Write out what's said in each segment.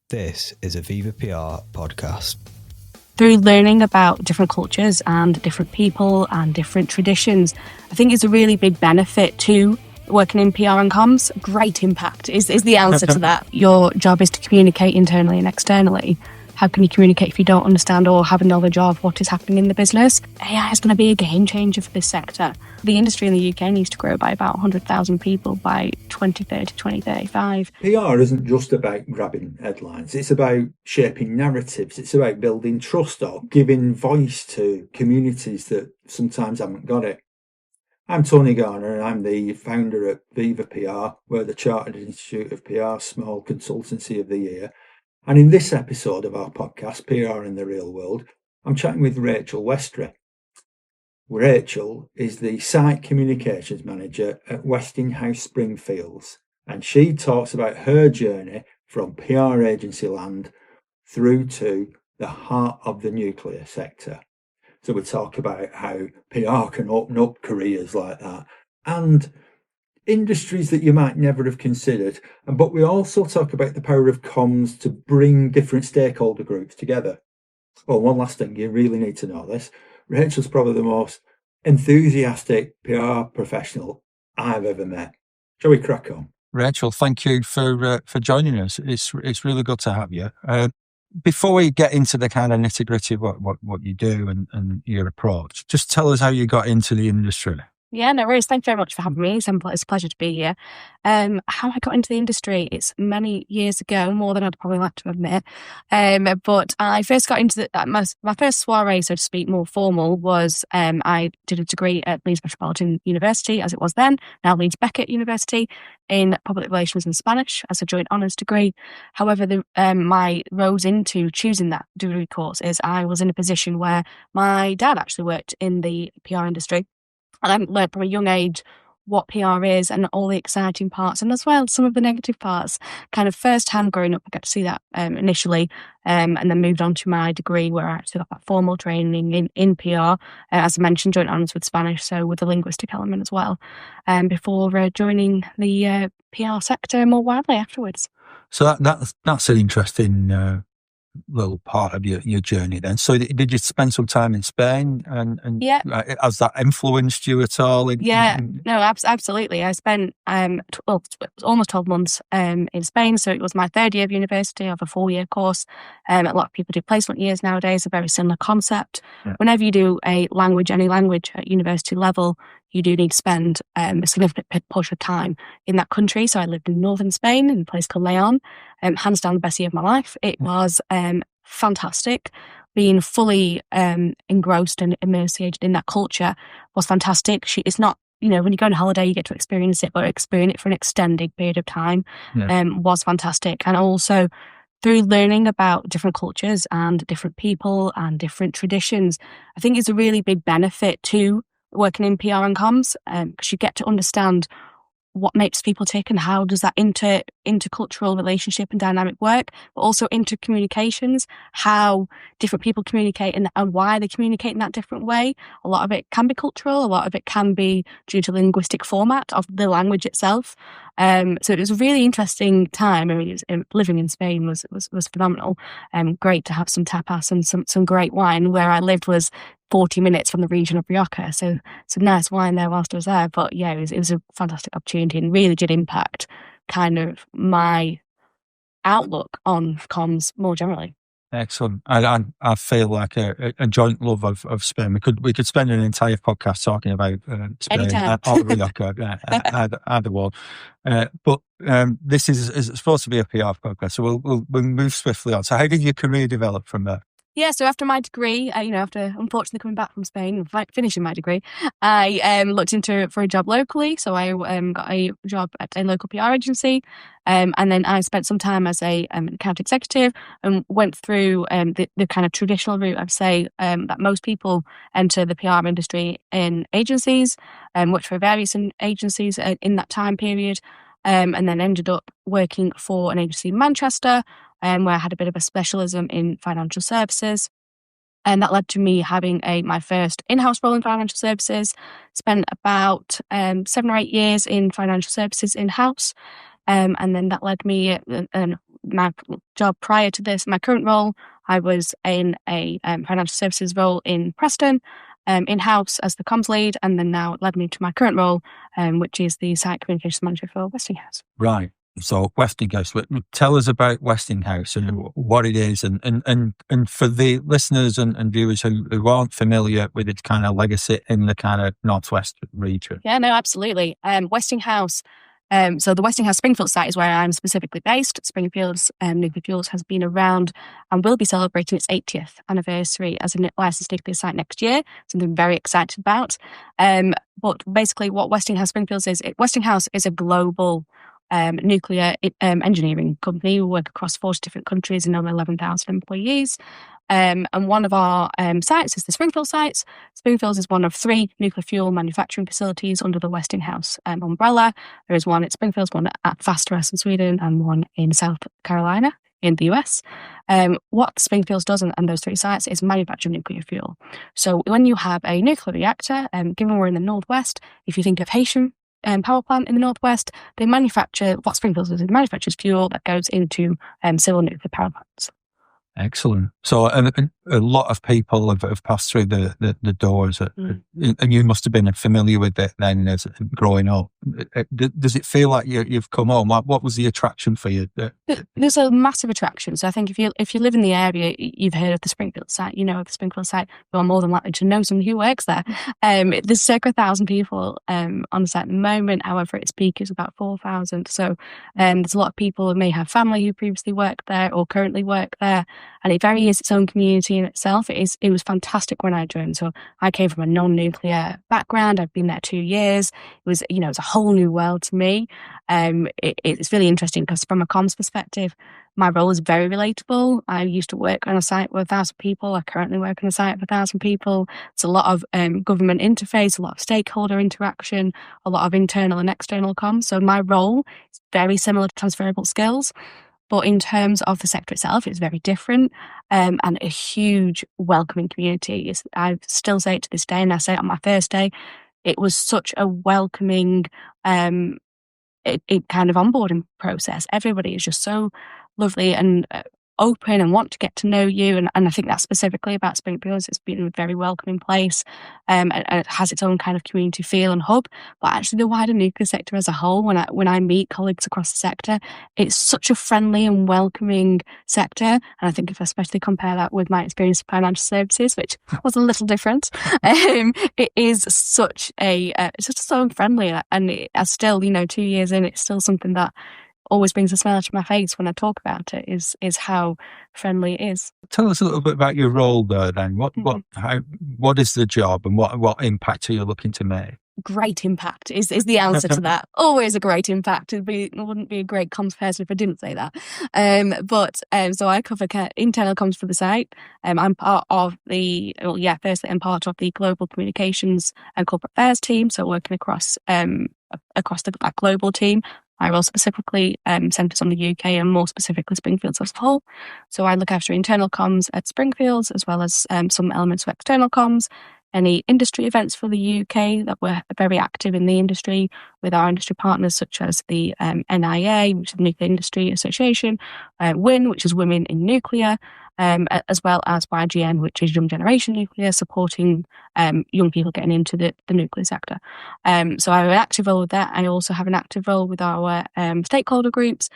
This is a Viva PR podcast. Through learning about different cultures and different people and different traditions, I think it's a really big benefit to working in PR and comms. Great impact is the answer to that. Your job is to communicate internally and externally. How can you communicate if you don't understand or have a knowledge of what is happening in the business? AI is going to be a game changer for this sector. The industry in the UK needs to grow by about 100,000 people by 2030, 2035. PR isn't just about grabbing headlines. It's about shaping narratives. It's about building trust or giving voice to communities that sometimes haven't got it. I'm Tony Garner and I'm the founder at Viva PR. We're the Chartered Institute of PR Small Consultancy of the Year. And in this episode of our podcast, PR in the Real World, I'm chatting with Rachel Westray. Rachel is the Site Communications Manager at Westinghouse Springfields, and she talks about her journey from PR agency land through to the heart of the nuclear sector. So we talk about how PR can open up careers like that and industries that you might never have considered. But we also talk about the power of comms to bring different stakeholder groups together. Well, one last thing, you really need to know this. Rachel's probably the most enthusiastic PR professional I've ever met. Shall we crack on? Rachel, thank you for joining us. It's really good to have you. Before we get into the kind of nitty gritty of what you do and your approach, just tell us how you got into the industry. Yeah, no worries. Thank you very much for having me. It's a pleasure to be here. How I got into the industry, it's many years ago, more than I'd probably like to admit. But I first got into my first soiree, so to speak, more formal, was I did a degree at Leeds Metropolitan University, as it was then, now Leeds Beckett University, in Public Relations and Spanish as a joint honours degree. However, my rose into choosing that degree course is I was in a position where my dad actually worked in the PR industry. And I learned from a young age what PR is and all the exciting parts, and as well some of the negative parts. Kind of first-hand growing up, I got to see that initially, and then moved on to my degree where I actually got that formal training in PR, as I mentioned, joint honours with Spanish, so with the linguistic element as well, before joining the PR sector more widely afterwards. So that's an interesting little part of your journey then. So did you spend some time in Spain and yeah, has that influenced you at all? Absolutely. I spent it was almost 12 months in Spain, so it was my third year of university of a 4-year course. A lot of people do placement years nowadays, a very similar concept. Yeah. Whenever you do any language at university level, you do need to spend a significant portion of time in that country. So I lived in northern Spain in a place called León. Hands down the best year of my life. It was fantastic. Being fully engrossed and immersed in that culture was fantastic. It's not, when you go on holiday, you get to experience it, but experience it for an extended period of time was fantastic. And also through learning about different cultures and different people and different traditions, I think it's a really big benefit to working in PR and comms, because you get to understand what makes people tick and how does that intercultural relationship and dynamic work, but also intercommunications, how different people communicate and why they communicate in that different way. A lot of it can be cultural, a lot of it can be due to linguistic format of the language itself. So it was a really interesting time. I mean, living in Spain was phenomenal. Great to have some tapas and some great wine. Where I lived was 40 minutes from the region of Rioja, so some nice wine there whilst I was there. But yeah, it was a fantastic opportunity and really did impact kind of my outlook on comms more generally. Excellent. I feel like a joint love of Spain. We could spend an entire podcast talking about Spain or Rioja, either one. But this is supposed to be a PR podcast, so we'll move swiftly on. So how did your career develop from there? Yeah, so after my degree, after unfortunately coming back from Spain and finishing my degree, I looked for a job locally. So I got a job at a local PR agency, and then I spent some time as an account executive and went through the kind of traditional route, I'd say, that most people enter the PR industry in agencies, worked for various agencies in that time period, and then ended up working for an agency in Manchester, where I had a bit of a specialism in financial services. And that led to me having my first in-house role in financial services. Spent about 7 or 8 years in financial services in-house. And then that led me, my job prior to this, my current role, I was in a financial services role in Preston, in-house as the comms lead, and then now it led me to my current role, which is the site communications manager for Westinghouse. Right. So Westinghouse, tell us about Westinghouse and what it is, and for the listeners and viewers who aren't familiar with its kind of legacy in the kind of northwest region. Yeah, no, absolutely. Westinghouse. So the Westinghouse Springfield site is where I'm specifically based. Springfield's nuclear fuels has been around and will be celebrating its 80th anniversary as a licensed nuclear site next year. Something I'm very excited about. But basically, what Westinghouse Springfields is, Westinghouse is a global nuclear engineering company. We work across 40 different countries and over 11,000 employees. And one of our sites is the Springfield sites. Springfields is one of 3 nuclear fuel manufacturing facilities under the Westinghouse umbrella. There is one at Springfields, one at Westray in Sweden, and one in South Carolina in the US. What Springfields does and those 3 sites is manufacture nuclear fuel. So when you have a nuclear reactor, given we're in the Northwest, if you think of Haitian power plant in the Northwest, they manufacture what Springfields does. It manufactures fuel that goes into civil nuclear power plants. Excellent. So a lot of people have passed through the doors, and you must have been familiar with it then as growing up. Does it feel like you've come home? Like, what was the attraction for you? There's a massive attraction. So I think if you live in the area, you've heard of the Springfield site. You know of the Springfield site. You're more than likely to know someone who works there. There's circa 1,000 people on the site at the moment. However, its peak is about 4,000. So there's a lot of people who may have family who previously worked there or currently work there. And it very is its own community in itself. It was fantastic when I joined. So I came from a non-nuclear background. I've been there 2 years. It was a whole new world to me. It's really interesting because from a comms perspective, my role is very relatable. I used to work on a site with 1,000 people. I currently work on a site with 1,000 people. It's a lot of government interface, a lot of stakeholder interaction, a lot of internal and external comms. So my role is very similar to transferable skills. But in terms of the sector itself, it's very different, and a huge welcoming community. I still say it to this day, and I say it on my first day, it was such a welcoming kind of onboarding process. Everybody is just so lovely and open and want to get to know you. And I think that's specifically about Springfield. It's been a very welcoming place, and it has its own kind of community feel and hub. But actually the wider nuclear sector as a whole, when I meet colleagues across the sector, it's such a friendly and welcoming sector. And I think if I especially compare that with my experience in financial services, which was a little different, it is such it's just so friendly. And I still, 2 years in, it's still something that always brings a smile to my face when I talk about it, is how friendly it is. Tell us a little bit about your role there then. What is the job and what impact are you looking to make? Great impact is the answer to that. Always a great impact. It wouldn't be a great comms person if I didn't say that. So I cover internal comms for the site. I'm part of firstly I'm part of the global communications and corporate affairs team. So working across that global team. My role specifically centres on the UK and more specifically Springfields as a whole. So I look after internal comms at Springfields as well as some elements of external comms, any industry events for the UK that we're very active in the industry with our industry partners such as the NIA, which is the Nuclear Industry Association, WIN, which is Women in Nuclear, as well as YGN, which is Young Generation Nuclear, supporting young people getting into the nuclear sector. So I have an active role with that. I also have an active role with our stakeholder groups,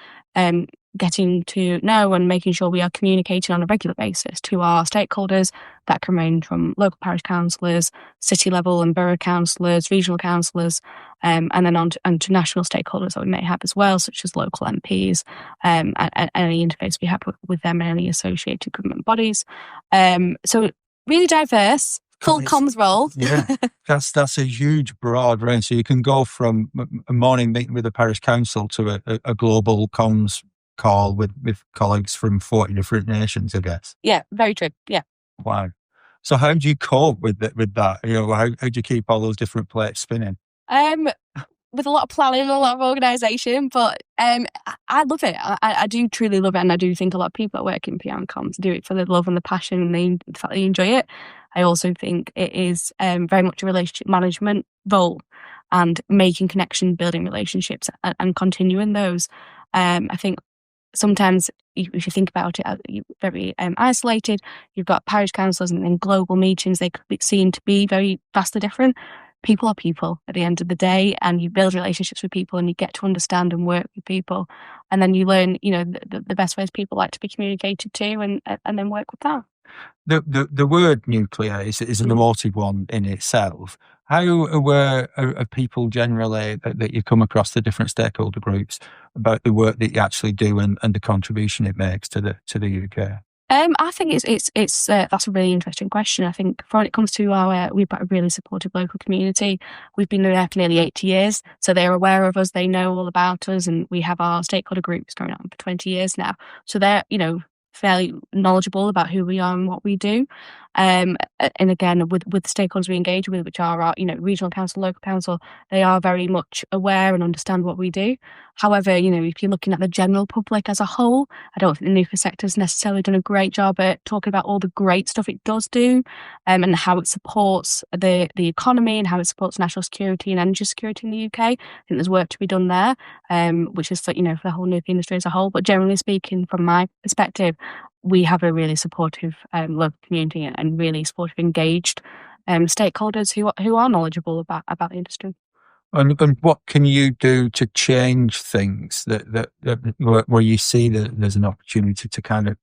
getting to know and making sure we are communicating on a regular basis to our stakeholders. That can range from local parish councillors, city level and borough councillors, regional councillors, and then on to national stakeholders that we may have as well, such as local MPs, and any interface we have with them and any associated government bodies. So really diverse, full comms role. Yeah, that's a huge broad range. So you can go from a morning meeting with the parish council to a global comms call with colleagues from 40 different nations, I guess. Yeah, very true. Yeah. Wow. So how do you cope with that? How do you keep all those different plates spinning? With a lot of planning and a lot of organisation, but I love it. I do truly love it, and I do think a lot of people that work in PR and comms do it for the love and the passion and the fact that they enjoy it. I also think it is very much a relationship management role and making connections, building relationships and continuing those. I think sometimes if you think about it, you're very isolated. You've got parish councils and then global meetings. They could seem to be very vastly different. People are people at the end of the day, and you build relationships with people and you get to understand and work with people. And then you learn, the best ways people like to be communicated to, and then work with that. The word nuclear is an emotive one in itself. How aware are people generally that you come across the different stakeholder groups about the work that you actually do and the contribution it makes to the UK? I think it's that's a really interesting question. I think when it comes to we've got a really supportive local community. We've been there for nearly 80 years, so they're aware of us. They know all about us, and we have our stakeholder groups going on for 20 years now. So they're fairly knowledgeable about who we are and what we do. And again, with the stakeholders we engage with, which are our regional council, local council, they are very much aware and understand what we do. However, if you're looking at the general public as a whole, I don't think the nuclear sector has necessarily done a great job at talking about all the great stuff it does do, and how it supports the economy and how it supports national security and energy security in the UK. I think there's work to be done there, which is for the whole nuclear industry as a whole. But generally speaking, from my perspective, we have a really supportive local community and really supportive, engaged stakeholders who are knowledgeable about the industry. And what can you do to change things that where you see that there's an opportunity to kind of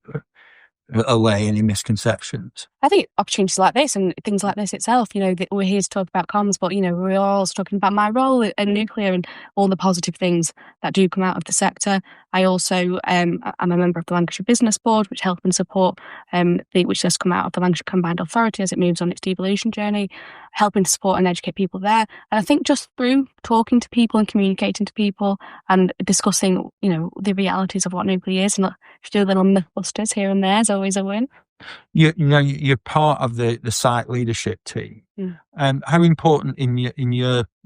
allay any misconceptions? I think opportunities like this and things like this itself, we're here to talk about comms, but, we're also talking about my role in nuclear and all the positive things that do come out of the sector. I also am a member of the Lancashire Business Board, which help and support, which has come out of the Lancashire Combined Authority as it moves on its devolution journey, helping to support and educate people there. And I think just through talking to people and communicating to people and discussing, the realities of what nuclear is, and if you do little mythbusters here and there is always a win. You're part of the site leadership team. How important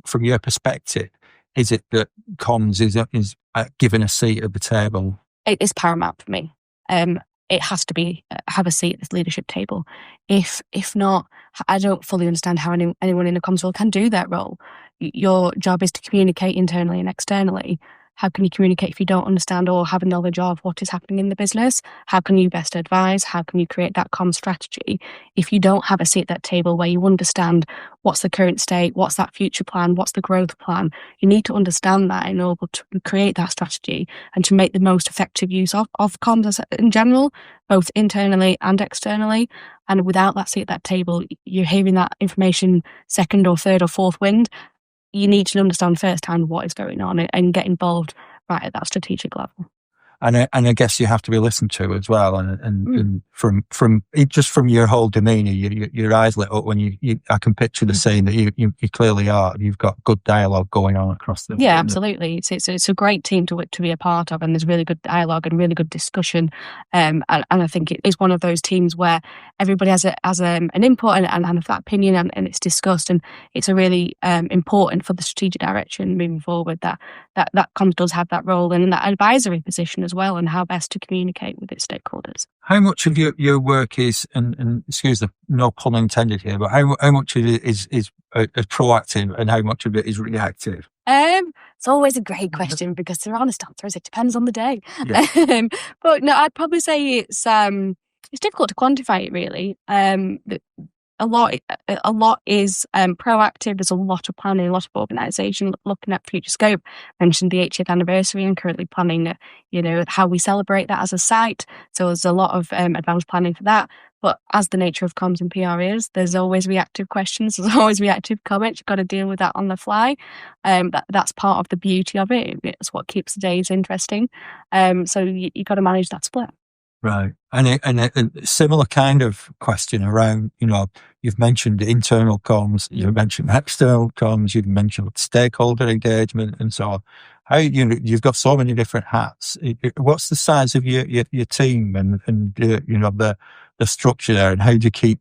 from your perspective is it that comms is given a seat at the table? It is paramount for me. It has to be have a seat at this leadership table. If not, I don't fully understand how anyone in a comms role can do that role. Your job is to communicate internally and externally. How can you communicate if you don't understand or have a knowledge of what is happening in the business? How can you best advise? How can you create that comm strategy if you don't have a seat at that table where you understand what's the current state, what's that future plan, what's the growth plan? You need to understand that in order to create that strategy and to make the most effective use of comms in general, both internally and externally. And without that seat at that table, you're hearing that information second or third or fourth wind. You need to understand firsthand what is going on and get involved right at that strategic level. And I guess you have to be listened to as well. And from your whole demeanour, your eyes lit up when you I can picture the scene that you clearly are. You've got good dialogue going on across the. Yeah, absolutely. It's a great team to be a part of, and there's really good dialogue and really good discussion. And I think it is one of those teams where everybody has an input and that opinion, and it's discussed, and it's a really important for the strategic direction moving forward that comms does have that role and that advisory position as well, and how best to communicate with its stakeholders. How much of your work is, and excuse the no pun intended here, but how much of it is proactive and how much of it is reactive? It's always a great question because the honest answer is it depends on the day. Yeah. But no, I'd probably say it's difficult to quantify it really. A lot is proactive. There's a lot of planning, a lot of organisation, looking at future scope. I mentioned the 80th anniversary and currently planning, how we celebrate that as a site. So there's a lot of advanced planning for that. But as the nature of comms and PR is, there's always reactive questions. There's always reactive comments. You've got to deal with that on the fly. That's part of the beauty of it. It's what keeps the days interesting. So you've got to manage that split. Right. And a similar kind of question around, you've mentioned internal comms, you've mentioned external comms, you've mentioned stakeholder engagement and so on. How, you've got so many different hats. What's the size of your team and the structure there, and how do you keep,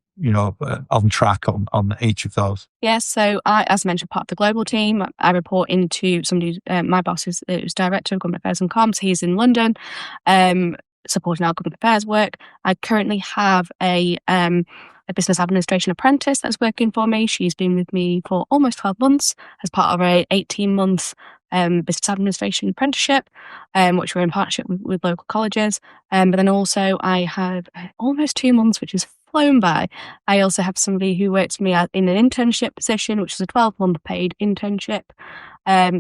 on track on each of those? Yes. So I, as mentioned, part of the global team. I report into somebody, my boss who's Director of Government Affairs and Comms. He's in London. Supporting our government affairs work. I currently have a business administration apprentice that's working for me. She's been with me for almost 12 months as part of a 18-month business administration apprenticeship, which were in partnership with local colleges. But then also I had almost 2 months, which has flown by. I also have somebody who works for me in an internship position, which is a 12-month paid internship,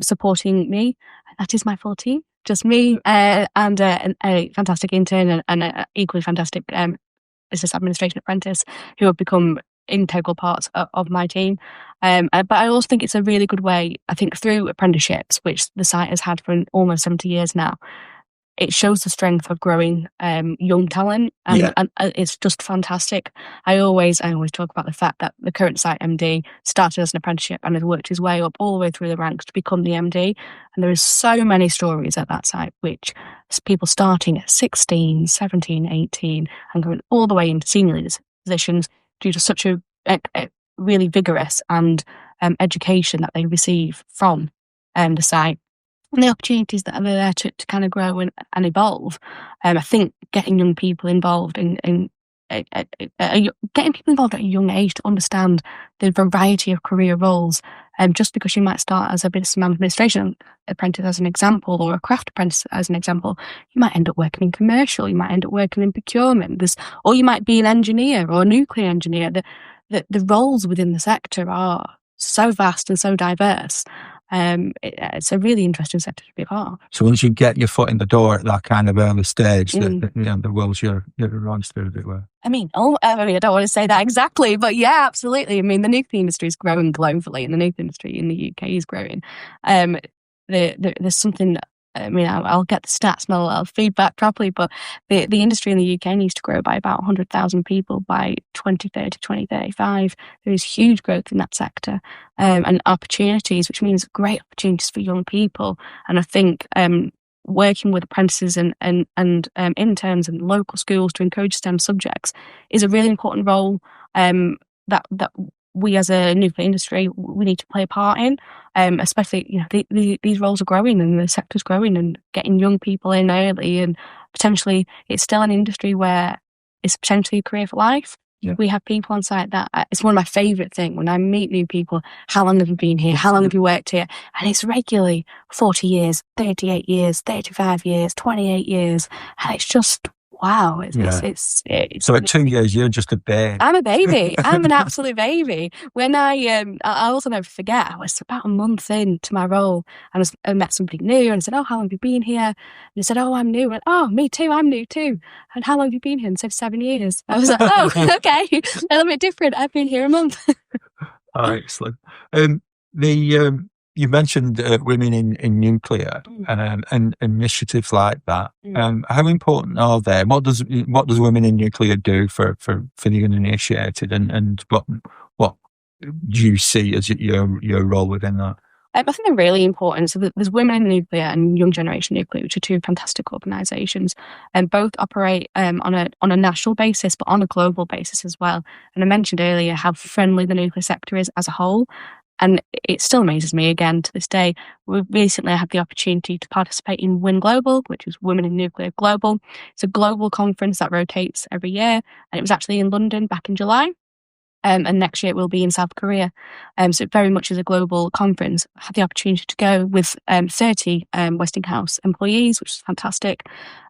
supporting me. That is my full team, just me and a fantastic intern and an equally fantastic business administration apprentice who have become integral parts of my team. But I also think it's a really good way, I think, through apprenticeships, which the site has had for almost 70 years now. It shows the strength of growing young talent, and it's just fantastic. I always talk about the fact that the current site MD started as an apprenticeship and has worked his way up all the way through the ranks to become the MD. And there is so many stories at that site, which people starting at 16, 17, 18 and going all the way into senior leaders positions due to such a really vigorous and education that they receive from the site. And the opportunities that are there to kind of grow and evolve. I think getting young people involved getting people involved at a young age to understand the variety of career roles. Just because you might start as a business administration apprentice as an example, or a craft apprentice as an example, you might end up working in commercial, you might end up working in procurement, or you might be an engineer or a nuclear engineer. The roles within the sector are so vast and so diverse. It's a really interesting sector to be a part of. So once you get your foot in the door at that kind of early stage, the world's your oyster, as it were. I don't want to say that exactly, but yeah, absolutely. I mean, the nuclear industry is growing globally, and the nuclear industry in the UK is growing. There's something. I mean, I'll get the stats and I'll feedback properly, but the industry in the UK needs to grow by about 100,000 people by 2030, 2035. There is huge growth in that sector, and opportunities, which means great opportunities for young people. And I think working with apprentices and interns and local schools to encourage STEM subjects is a really important role that we as a nuclear industry, we need to play a part in, especially, these roles are growing and the sector's growing, and getting young people in early, and potentially it's still an industry where it's potentially a career for life. Yeah. We have people on site that it's one of my favourite things when I meet new people. How long have you been here? How long have you worked here? And it's regularly 40 years, 38 years, 35 years, 28 years. And it's just, wow. It's so at 2 years, you're just a baby. I'm a baby. I'm an absolute baby. When I also never forget, I was about a month into my role, and I met somebody new, and I said, "Oh, how long have you been here?" And they said, "Oh, I'm new." And, "Oh, me too. I'm new too." "And how long have you been here?" And said, 7 years. I was like, "Oh, okay, a little bit different. I've been here a month." Oh, excellent. You mentioned women in nuclear and initiatives like that. How important are they? What does women in nuclear do for the uninitiated, and what do you see as your role within that? I think they're really important. So there's Women in Nuclear and Young Generation Nuclear, which are two fantastic organisations, and both operate on a national basis, but on a global basis as well. And I mentioned earlier how friendly the nuclear sector is as a whole. And it still amazes me again to this day. Recently, I had the opportunity to participate in WIN Global, which is Women in Nuclear Global. It's a global conference that rotates every year, and it was actually in London back in July. And next year it will be in South Korea. So it very much is a global conference. I had the opportunity to go with 30 Westinghouse employees, which was fantastic.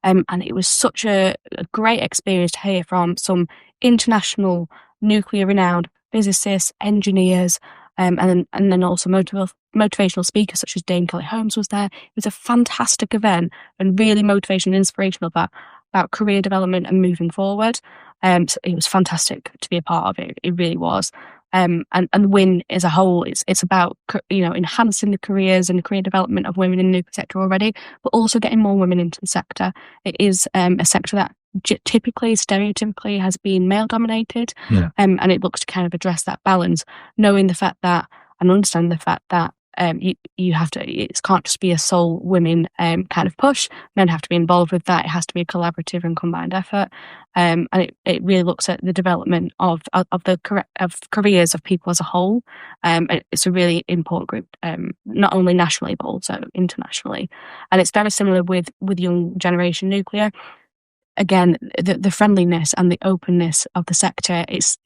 And it was such a great experience to hear from some international nuclear renowned physicists, engineers, and then also motivational speakers such as Dame Kelly Holmes was there. It was a fantastic event and really motivational and inspirational about career development and moving forward. So it was fantastic to be a part of it. It really was. And WIN as a whole, it's about enhancing the careers and the career development of women in the nuclear sector already, but also getting more women into the sector. It is a sector that stereotypically has been male dominated, and it looks to kind of address that balance, knowing the fact that and understanding the fact that you have to, it can't just be a sole women kind of push. Men have to be involved with that. It has to be a collaborative and combined effort, and it really looks at the development of careers of people as a whole. It's a really important group, not only nationally but also internationally, and it's very similar with Young Generation Nuclear. Again, the friendliness and the openness of the sector, it's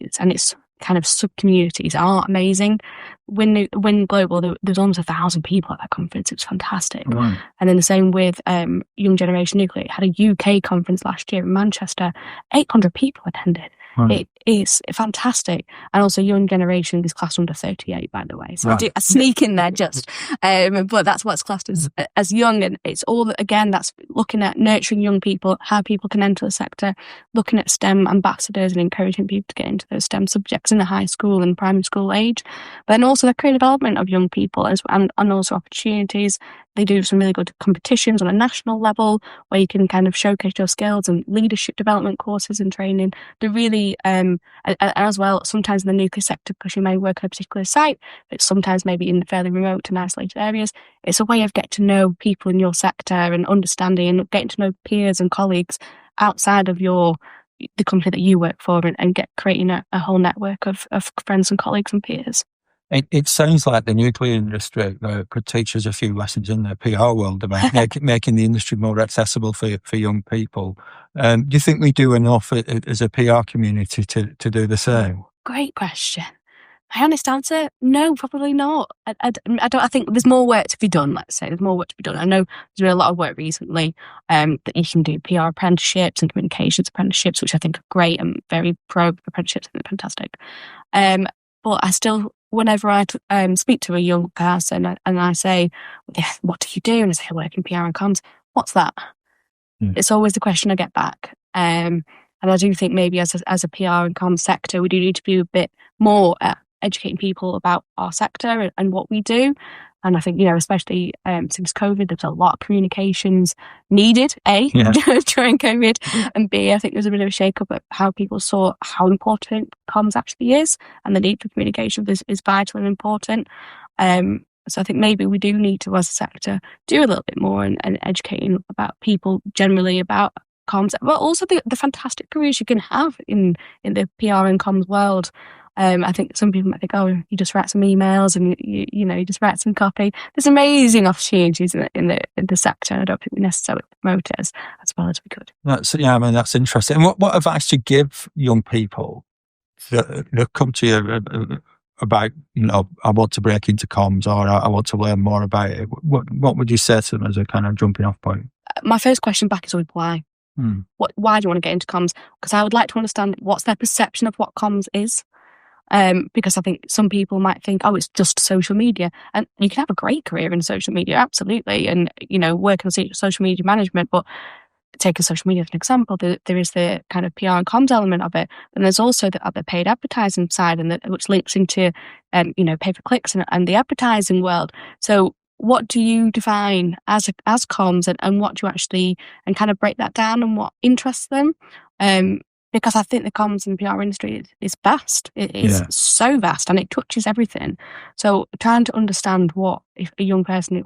kind of sub-communities are amazing. When Global, there was almost 1,000 people at that conference. It was fantastic. Right. And then the same with Young Generation Nuclear. It had a UK conference last year in Manchester. 800 people attended. Right. It is fantastic. And also Young Generation is classed under 38, by the way. So Right. I do a sneak in there just. But that's what's classed as young. And it's all, again, that's looking at nurturing young people, how people can enter the sector, looking at STEM ambassadors and encouraging people to get into those STEM subjects in the high school and primary school age. But then also the career development of young people and also opportunities. They do some really good competitions on a national level where you can kind of showcase your skills, and leadership development courses and training. They're really, and as well, sometimes in the nuclear sector, because you may work on a particular site, but sometimes maybe in fairly remote and isolated areas, it's a way of getting to know people in your sector and understanding and getting to know peers and colleagues outside of the company that you work for, and creating a whole network of friends and colleagues and peers. It sounds like the nuclear industry could teach us a few lessons in the PR world about making the industry more accessible for young people. Do you think we do enough as a PR community to do the same? Great question. My honest answer, no, probably not. I think there's more work to be done, let's say. There's more work to be done. I know there's been a lot of work recently that you can do PR apprenticeships and communications apprenticeships, which I think are great. I'm very pro apprenticeships. I think they're fantastic. But I still, whenever I speak to a young person and I say, what do you do? And I say, I work in PR and comms. What's that? It's always the question I get back. And I do think maybe as a PR and comms sector, we do need to be a bit more at educating people about our sector and what we do. And I think, especially since COVID, there's a lot of communications needed, during COVID, and B, I think there's a bit of a shake-up at how people saw how important comms actually is, and the need for communication is vital and important. So I think maybe we do need to, as a sector, do a little bit more and educating about people generally about comms, but also the fantastic careers you can have in the PR and comms world. I think some people might think, oh, you just write some emails and you just write some copy. There's amazing opportunities in the sector. I don't think we necessarily promote it as well as we could. That's interesting. And what advice do you give young people that come to you about, I want to break into comms, or I want to learn more about it? What would you say to them as a kind of jumping off point? My first question back is always why. Why do you want to get into comms? Because I would like to understand what's their perception of what comms is. Because I think some people might think, oh, it's just social media, and you can have a great career in social media, absolutely, and work on social media management. But taking social media as an example, there is the kind of PR and comms element of it, and there's also the paid advertising side, and which links into pay-per-clicks and the advertising world. So what do you define as comms, and what do you actually, and kind of break that down and what interests them? Because I think the comms and PR industry is vast. It is so vast, and it touches everything. So trying to understand what if a young person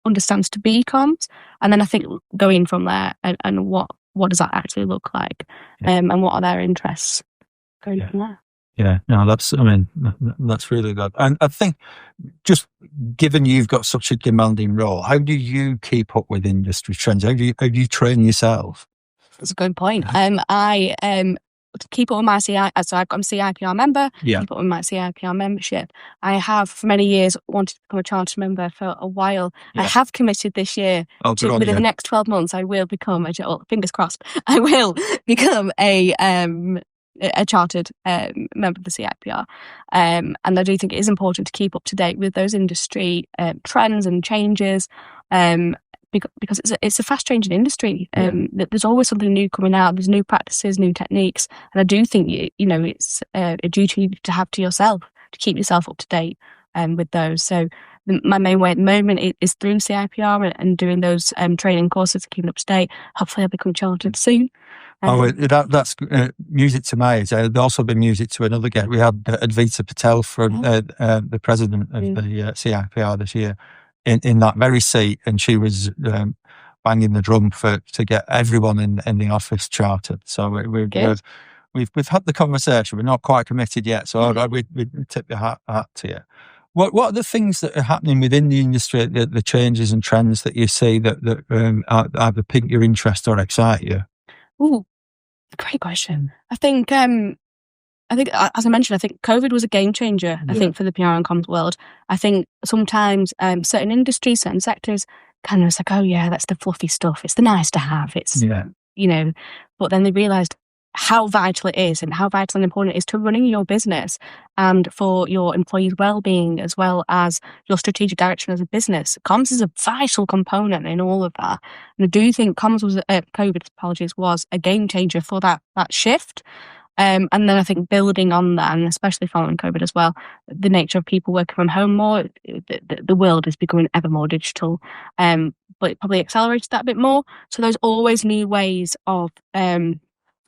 understands to be comms, and then I think going from there and what does that actually look like, and what are their interests going from there. Yeah, no, that's really good. And I think, just given you've got such a demanding role, how do you keep up with industry trends? How do you train yourself? That's a good point. I keep up with my CI, so I'm a CIPR member. Keep up with my CIPR membership. I have for many years wanted to become a chartered member for a while. I have committed this year within the next 12 months. I will become fingers crossed. I will become a chartered member of the CIPR, and I do think it is important to keep up to date with those industry trends and changes. Because it's a fast-changing industry. There's always something new coming out. There's new practices, new techniques, and I do think it's a duty to have to yourself to keep yourself up to date with those. So my main way at the moment is through CIPR and doing those training courses to keep up to date. Hopefully, I'll become chartered soon. That's music to my ears. There'd also been music to another guest. We had Advita Patel from the president of the CIPR this year. In that very seat, and she was banging the drum to get everyone in the office chartered. So we've had the conversation. We're not quite committed yet, so we'd tip your hat to you. What are the things that are happening within the industry, the changes and trends that you see that either pique your interest or excite you? Ooh, great question. I think I think, as I mentioned, I think COVID was a game changer, I think, for the PR and comms world. I think sometimes certain industries, certain sectors kind of was like, oh yeah, that's the fluffy stuff. It's the nice to have. It's, but then they realised how vital it is and how vital and important it is to running your business and for your employees' well-being, as well as your strategic direction as a business. Comms is a vital component in all of that. And I do think COVID was a game changer for that shift. And then I think building on that, and especially following COVID as well, the nature of people working from home more, the world is becoming ever more digital, but it probably accelerated that a bit more. So there's always new ways of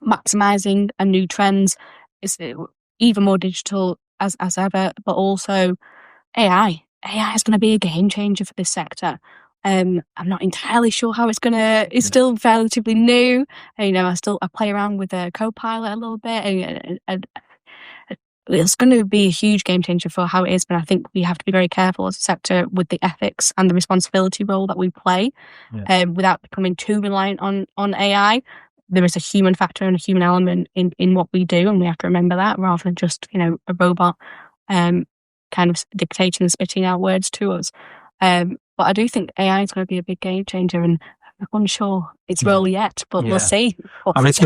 maximising and new trends. It's even more digital as ever, but also AI. AI is going to be a game changer for this sector. I'm not entirely sure how it's it's still relatively new. I play around with a Copilot a little bit, and it's going to be a huge game changer for how it is. But I think we have to be very careful as a sector with the ethics and the responsibility role that we play, without becoming too reliant on AI. There is a human factor and a human element in what we do, and we have to remember that, rather than just a robot kind of dictating and spitting out words to us. But I do think AI is going to be a big game changer, and I'm unsure its role yet, but we'll see. It's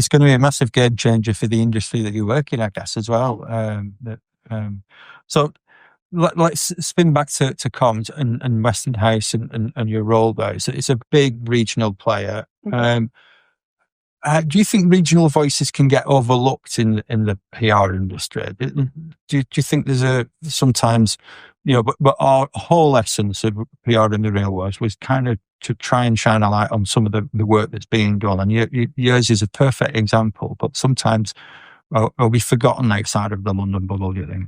going to be a massive game changer for the industry that you work in, I guess, as well. So let's spin back to comms and Westinghouse and your role there. So it's a big regional player. Do you think regional voices can get overlooked in the PR industry? Do you think there's sometimes, but our whole essence of PR in the real world was kind of to try and shine a light on some of the work that's being done. And yours is a perfect example, but sometimes are we forgotten outside of the London bubble, do you think?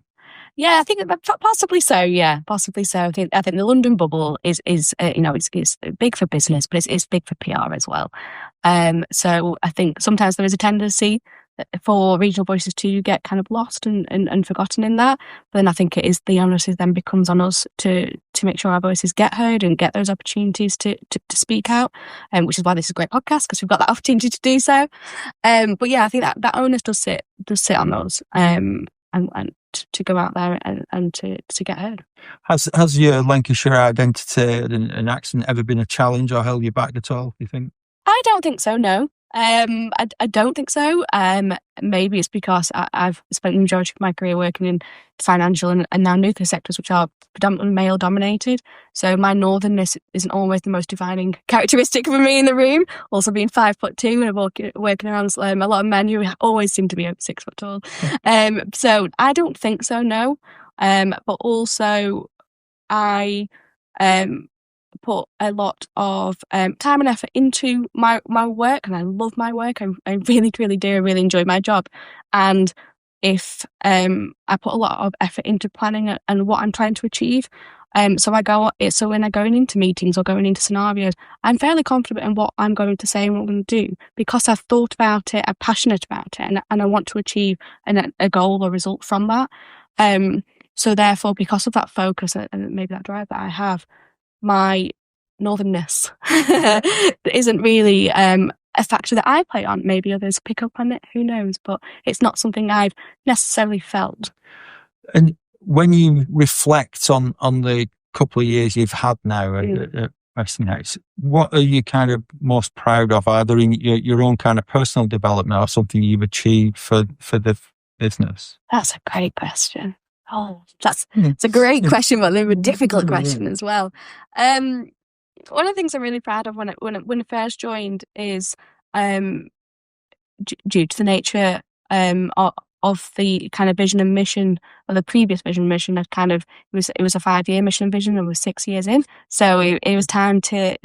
Yeah, I think possibly so. Yeah, possibly so. I think the London bubble is it's big for business, but it's big for PR as well. So I think sometimes there is a tendency for regional voices to get kind of lost and forgotten in that. But then I think the onus then becomes on us to make sure our voices get heard and get those opportunities to speak out. Which is why this is a great podcast, because we've got that opportunity to do so. But yeah, I think that onus does sit on us. And to go out there and to get heard. Has your Lancashire identity and accent ever been a challenge or held you back at all, do you think? I don't think so, no. I don't think so. Maybe it's because I've spent the majority of my career working in financial and now nuclear sectors, which are predominantly male dominated. So my northernness isn't always the most defining characteristic for me in the room. Also being 5'2" and working around a lot of men who always seem to be over 6 foot tall. So I don't think so, no. But also I put a lot of time and effort into my work, and I love my work. I really, really do. I really enjoy my job. And if I put a lot of effort into planning and what I'm trying to achieve, so when I'm going into meetings or going into scenarios, I'm fairly confident in what I'm going to say and what I'm going to do, because I've thought about it, I'm passionate about it, and I want to achieve a goal or result from that. So therefore, because of that focus and maybe that drive that I have, my northernness isn't really a factor that I play on. Maybe others pick up on it, who knows, but it's not something I've necessarily felt. And when you reflect on the couple of years you've had now at Westinghouse, what are you kind of most proud of, either in your own kind of personal development or something you've achieved for the business? That's a great question. Oh, it's a great question, but a difficult question as well. One of the things I'm really proud of when I first joined is due to the nature of the kind of vision and mission, or the previous vision and mission. It was a 5-year mission and vision, and we're 6 years in, so it was time to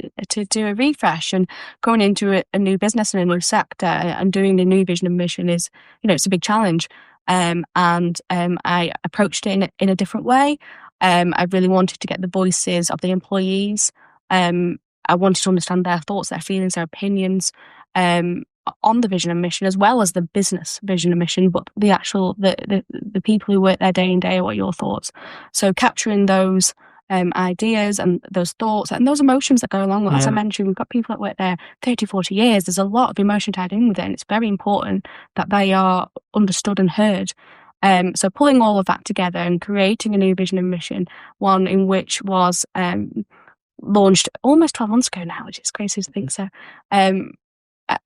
do a refresh. And going into a new business and a new sector and doing the new vision and mission is, it's a big challenge. And I approached it in a different way. I really wanted to get the voices of the employees. I wanted to understand their thoughts, their feelings, their opinions on the vision and mission, as well as the business vision and mission, but the people who work there day in day out. What are your thoughts? So capturing those ideas and those thoughts and those emotions that go along with it. As I mentioned, we've got people that work there 30, 40 years. There's a lot of emotion tied in with it, and it's very important that they are understood and heard. So pulling all of that together and creating a new vision and mission, one in which was launched almost 12 months ago now, which is crazy to think so. And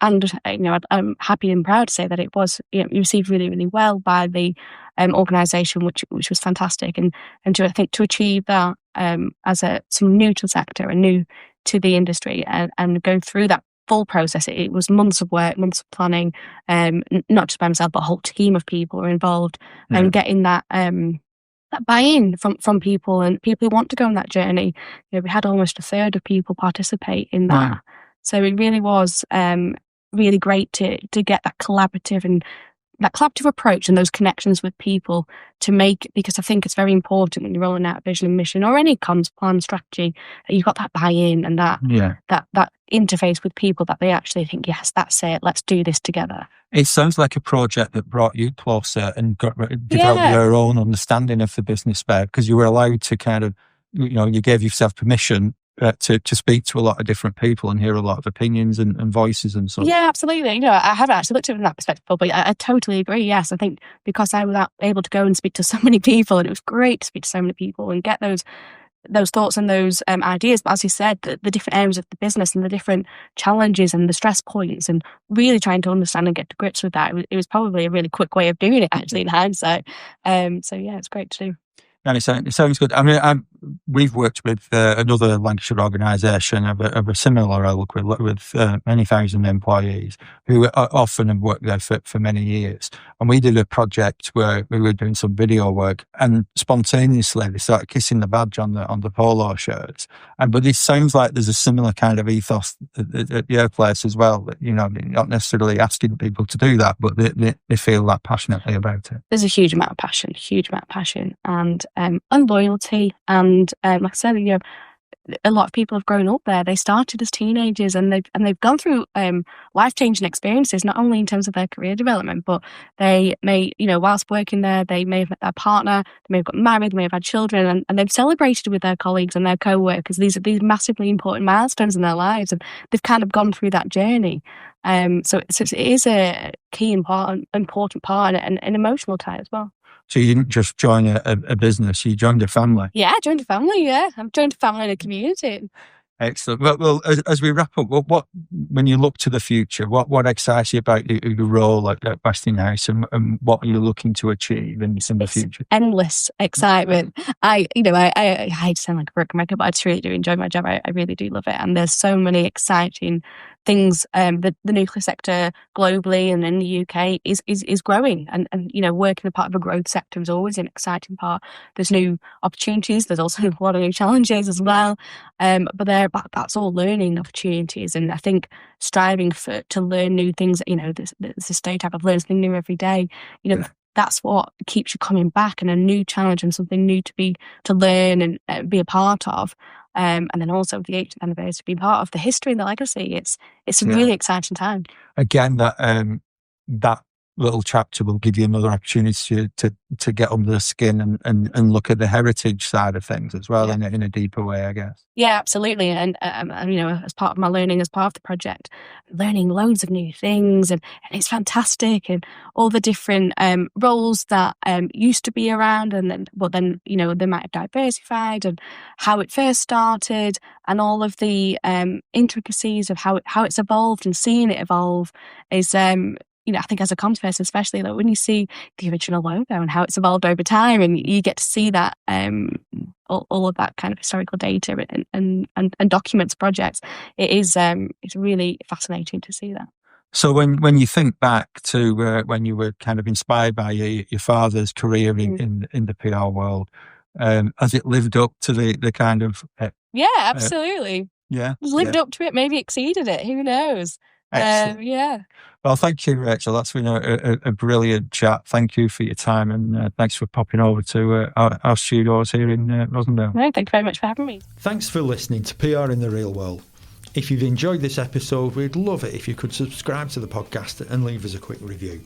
I'm happy and proud to say that it was received really, really well by the organisation, which was fantastic. And to achieve that as some new to the sector and new to the industry, and go through that full process, it was months of work, months of planning, not just by myself, but a whole team of people were involved, and getting that buy-in from people and people who want to go on that journey. We had almost a third of people participate in that. Wow. So it really was really great to get that collaborative approach and those connections with people to make, because I think it's very important when you're rolling out a vision and mission or any comms plan strategy, that you've got that buy-in and that interface with people, that they actually think, yes, that's it, let's do this together. It sounds like a project that brought you closer and developed your own understanding of the business better, because you were allowed to kind of, you gave yourself permission to speak to a lot of different people and hear a lot of opinions and voices and so on. Yeah, absolutely. I haven't actually looked at it from that perspective, but I totally agree. Yes, I think because I was able to go and speak to so many people, and it was great to speak to so many people and get those thoughts and those ideas. But as you said, the different areas of the business and the different challenges and the stress points, and really trying to understand and get to grips with that. It was probably a really quick way of doing it, actually, in hindsight. So yeah, it's great to do. And it sounds good. I mean, we've worked with another Lancashire organisation of a similar ilk with many thousand employees who often have worked there for many years. And we did a project where we were doing some video work, and spontaneously they started kissing the badge on the polo shirts. But it sounds like there's a similar kind of ethos at your place as well. That, not necessarily asking people to do that, but they feel that passionately about it. There's a huge amount of passion, and loyalty, and like I said, a lot of people have grown up there. They started as teenagers, and they've gone through life-changing experiences, not only in terms of their career development, but they may, whilst working there, they may have met their partner, they may have got married, they may have had children, and they've celebrated with their colleagues and their co-workers. These are these massively important milestones in their lives, and they've kind of gone through that journey. So it is a key important part, and an emotional tie as well. So you didn't just join a business, you joined a family. Yeah, I joined a family, I've joined a family and a community. Excellent. Well, as we wrap up, what when you look to the future, what excites you about your role at Westinghouse, and what are you looking to achieve in the future? Endless excitement. I hate to sound like a broken record, but I just really do enjoy my job. I really do love it, and there's so many exciting things. The nuclear sector globally and in the UK is growing, and working a part of a growth sector is always an exciting part. There's new opportunities. There's also a lot of new challenges as well. But that's all learning opportunities, and I think striving to learn new things. There's a stereotype of learning something new every day. That's what keeps you coming back, and a new challenge and something new to learn and be a part of. And then also the 80th anniversary, being part of the history and the legacy. It's a really exciting time. Again, that little chapter will give you another opportunity to get under the skin and look at the heritage side of things as well in a deeper way, I guess. Yeah, absolutely. And as part of my learning, as part of the project, learning loads of new things, and it's fantastic, and all the different roles that used to be around, and then they might have diversified, and how it first started, and all of the intricacies of how it's evolved, and seeing it evolve is I think as a comms person, especially, like when you see the original logo and how it's evolved over time, and you get to see that all of that kind of historical data and documents projects, it's really fascinating to see that. So when you think back to when you were kind of inspired by your father's career in the PR world, has it lived up to the kind of yeah, absolutely. Lived up to it, maybe exceeded it. Who knows? Well, thank you, Rachel. That's been a brilliant chat. Thank you for your time, and thanks for popping over to our studios here in Rosendale. No, thank you very much for having me. Thanks for listening to PR in the Real World. If you've enjoyed this episode, we'd love it if you could subscribe to the podcast and leave us a quick review.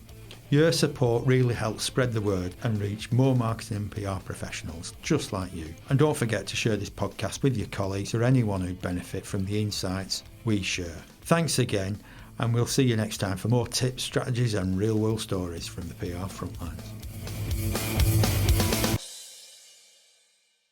Your support really helps spread the word and reach more marketing and PR professionals just like you. And don't forget to share this podcast with your colleagues or anyone who'd benefit from the insights we share. Thanks again, and we'll see you next time for more tips, strategies and real-world stories from the PR frontlines.